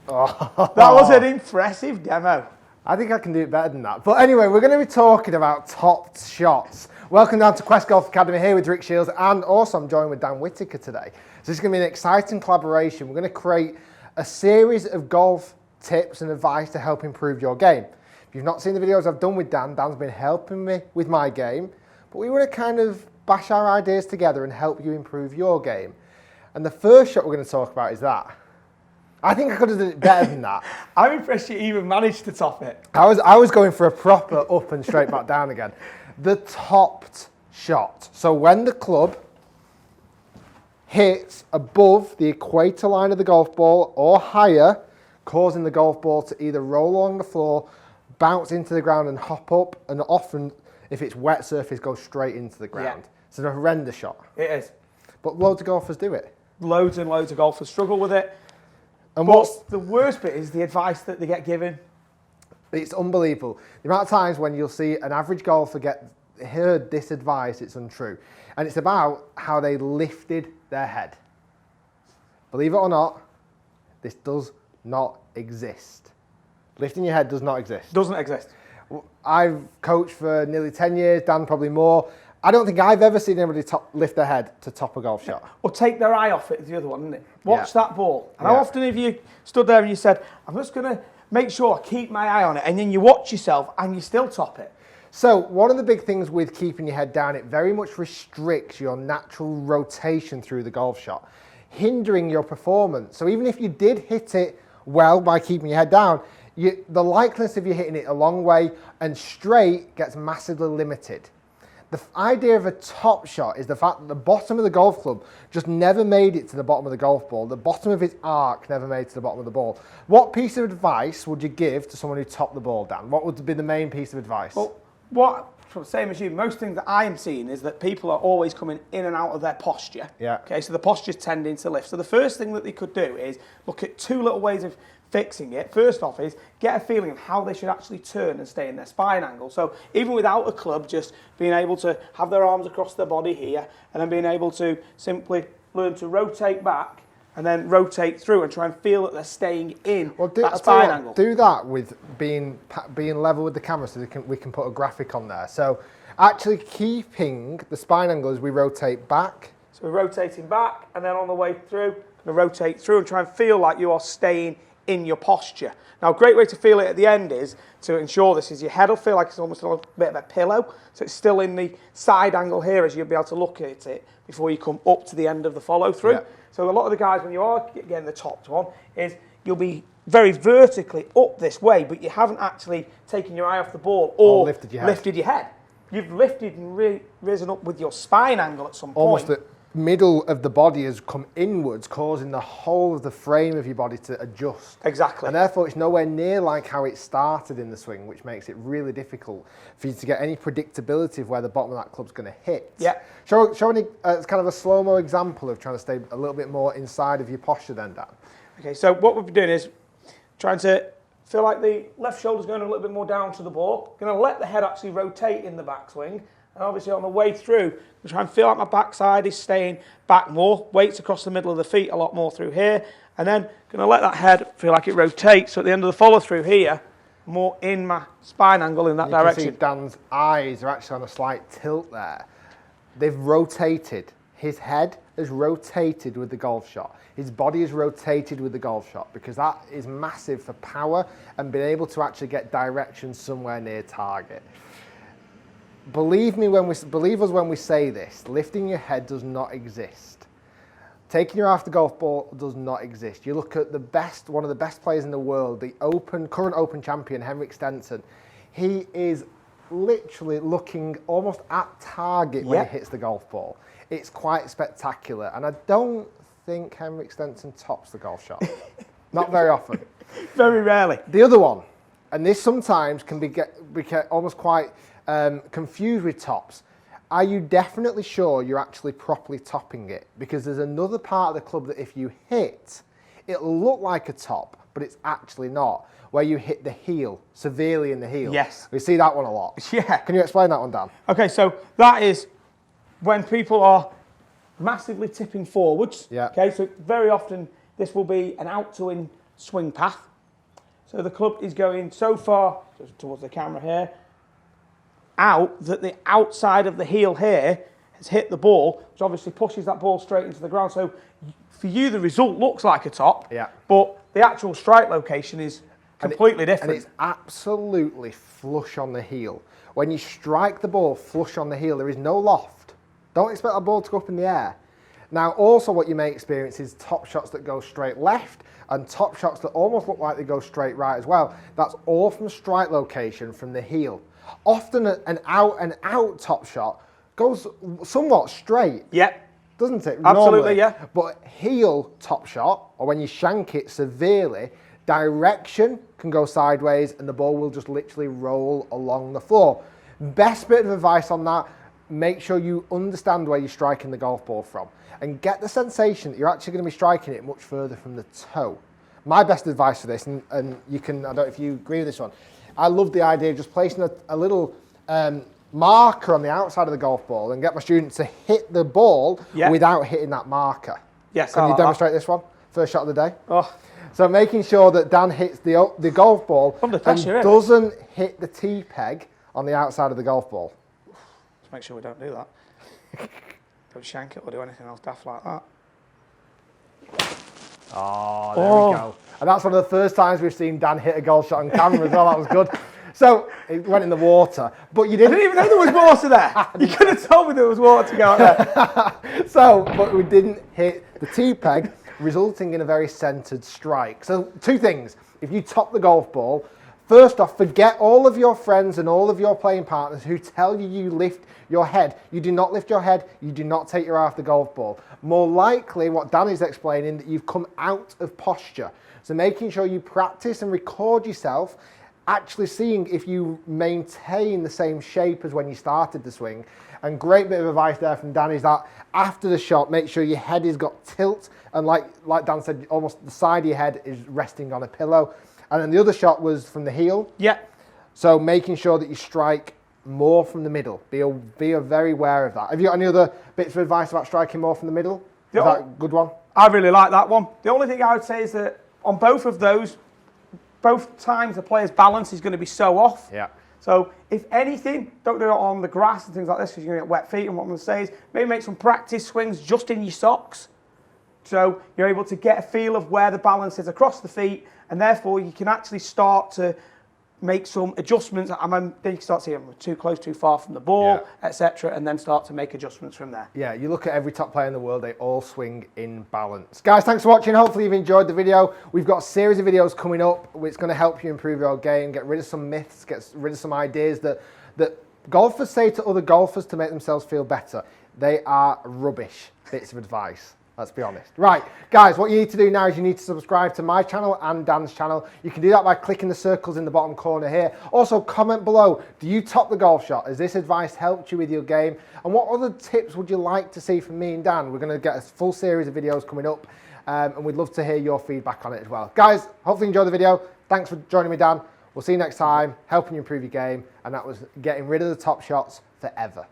That was an impressive demo. I think I can do it better than that. But anyway, we're going to be talking about topped shots. Welcome down to Quest Golf Academy here with Rick Shiels, and also I'm joined with Dan Whittaker today. So this is going to be an exciting collaboration. We're going to create a series of golf tips and advice to help improve your game. If you've not seen the videos I've done with Dan, Dan's been helping me with my game, but we want to kind of bash our ideas together and help you improve your game. And the first shot we're going to talk about is that. I think I could have done it better than that. I'm impressed you even managed to top it. I was going for a proper up and straight back down again. The topped shot. So when the club hits above the equator line of the golf ball or higher, causing the golf ball to either roll along the floor, bounce into the ground and hop up, and often, if it's wet surface, go straight into the ground. Yeah. It's a horrendous shot. It is. But loads of golfers do it. Loads and loads of golfers struggle with it. And what's the worst bit is the advice that they get given. It's unbelievable. The amount of times when you'll see an average golfer heard this advice, it's untrue. And it's about how they lifted their head. Believe it or not, this does not exist. Lifting your head does not exist. Doesn't exist. I've coached for nearly 10 years, Dan probably more. I don't think I've ever seen anybody lift their head to top a golf shot. Or take their eye off it, the other one, isn't it? Watch that ball. And how often have you stood there and you said, I'm just going to make sure I keep my eye on it, and then you watch yourself and you still top it? So one of the big things with keeping your head down, it very much restricts your natural rotation through the golf shot, hindering your performance. So even if you did hit it well by keeping your head down, the likeliness of you hitting it a long way and straight gets massively limited. The idea of a top shot is the fact that the bottom of the golf club just never made it to the bottom of the golf ball. The bottom of its arc never made it to the bottom of the ball. What piece of advice would you give to someone who topped the ball, Dan? What would be the main piece of advice? Well, same as you, most things that I am seeing is that people are always coming in and out of their posture. Yeah. Okay, so the posture's tending to lift. So the first thing that they could do is look at two little ways of fixing it. First off is get a feeling of how they should actually turn and stay in their spine angle. So even without a club, just being able to have their arms across their body here, and then being able to simply learn to rotate back and then rotate through and try and feel that they're staying in that spine angle. Do that with being level with the camera, so we can put a graphic on there. So actually keeping the spine angle as we rotate back. So we're rotating back, and then on the way through, going to rotate through and try and feel like you are staying in your posture. Now, a great way to feel it at the end is to ensure this is your head will feel like it's almost a bit of a pillow, so it's still in the side angle here as you'll be able to look at it before you come up to the end of the follow through. Yeah. So a lot of the guys, when you are getting the topped one, is you'll be very vertically up this way, but you haven't actually taken your eye off the ball or lifted your head. You've lifted and risen up with your spine angle at some point. Almost the middle of the body has come inwards, causing the whole of the frame of your body to adjust. Exactly. And therefore it's nowhere near like how it started in the swing, which makes it really difficult for you to get any predictability of where the bottom of that club's going to hit. Yeah. Show any kind of a slow-mo example of trying to stay a little bit more inside of your posture then, Dan. Okay, so what we've been doing is trying to feel like the left shoulder's going a little bit more down to the ball. Going to let the head actually rotate in the backswing. And obviously on the way through, we try and feel like my backside is staying back more, weights across the middle of the feet a lot more through here, and then going to let that head feel like it rotates. So at the end of the follow through here, more in my spine angle in that direction. You can see Dan's eyes are actually on a slight tilt there. They've rotated. His head has rotated with the golf shot. His body is rotated with the golf shot, because that is massive for power and being able to actually get direction somewhere near target. Believe us when we say this, lifting your head does not exist. Taking your eye off the golf ball does not exist. You look at one of the best players in the world, the current Open champion, Henrik Stenson. He is literally looking almost at target when he hits the golf ball. It's quite spectacular, and I don't think Henrik Stenson tops the golf shot. Not very often. Very rarely. The other one, and this sometimes can be almost quite confused with tops. Are you definitely sure you're actually properly topping it? Because there's another part of the club that if you hit, it'll look like a top, but it's actually not, where you hit the heel, severely in the heel. Yes. We see that one a lot. Yeah. Can you explain that one, Dan? Okay, so that is when people are massively tipping forwards. Yeah. Okay, so very often this will be an out to in swing path. So the club is going so far, just towards the camera here, out that the outside of the heel here has hit the ball, which obviously pushes that ball straight into the ground. So for you, the result looks like a top, but the actual strike location is completely different. And it's absolutely flush on the heel. When you strike the ball flush on the heel, there is no loft. Don't expect that ball to go up in the air. Now, also what you may experience is top shots that go straight left and top shots that almost look like they go straight right as well. That's all from strike location from the heel. Often an out top shot goes somewhat straight. Yep. Doesn't it? Absolutely, normally? yeah. But heel top shot, or when you shank it severely, direction can go sideways and the ball will just literally roll along the floor. Best bit of advice on that, make sure you understand where you're striking the golf ball from and get the sensation that you're actually going to be striking it much further from the toe. My best advice for this, and you can, I don't know if you agree with this one, I love the idea of just placing a little marker on the outside of the golf ball and get my students to hit the ball without hitting that marker. Yes, Can you demonstrate this one? First shot of the day. Oh. So making sure that Dan hits the golf ball Under pressure, and doesn't hit the tee peg on the outside of the golf ball. Let's make sure we don't do that. Don't shank it or do anything else daft like that. Oh, there we go. And that's one of the first times we've seen Dan hit a golf shot on camera as well. That was good. So it went in the water, but you didn't. I didn't even know there was water there. You could have told me there was water to go out there. But we didn't hit the tee peg, resulting in a very centered strike. So two things. If you top the golf ball, first off, forget all of your friends and all of your playing partners who tell you lift your head. You do not lift your head. You do not take your eye off the golf ball. More likely, what Dan is explaining, that you've come out of posture. So making sure you practice and record yourself, actually seeing if you maintain the same shape as when you started the swing. And great bit of advice there from Dan is that after the shot, make sure your head has got tilt. And like Dan said, almost the side of your head is resting on a pillow. And then the other shot was from the heel. Yeah. So making sure that you strike more from the middle. Be very aware of that. Have you got any other bits of advice about striking more from the middle? Is that a good one? I really like that one. The only thing I would say is that on both of those, both times the player's balance is going to be so off. Yeah. So if anything, don't do it on the grass and things like this because you're going to get wet feet. And what I'm going to say is maybe make some practice swings just in your socks. So you're able to get a feel of where the balance is across the feet, and therefore you can actually start to make some adjustments. Then you can start seeing them too close, too far from the ball, etc., and then start to make adjustments from there. Yeah, you look at every top player in the world, they all swing in balance. Guys, thanks for watching. Hopefully you've enjoyed the video. We've got a series of videos coming up which is going to help you improve your game, get rid of some myths, get rid of some ideas that golfers say to other golfers to make themselves feel better. They are rubbish bits of advice. Let's be honest. Right, guys, what you need to do now is you need to subscribe to my channel and Dan's channel. You can do that by clicking the circles in the bottom corner here. Also, comment below, do you top the golf shot? Has this advice helped you with your game? And what other tips would you like to see from me and Dan? We're going to get a full series of videos coming up, and we'd love to hear your feedback on it as well. Guys, hopefully you enjoyed the video. Thanks for joining me, Dan. We'll see you next time, helping you improve your game, and that was getting rid of the top shots forever.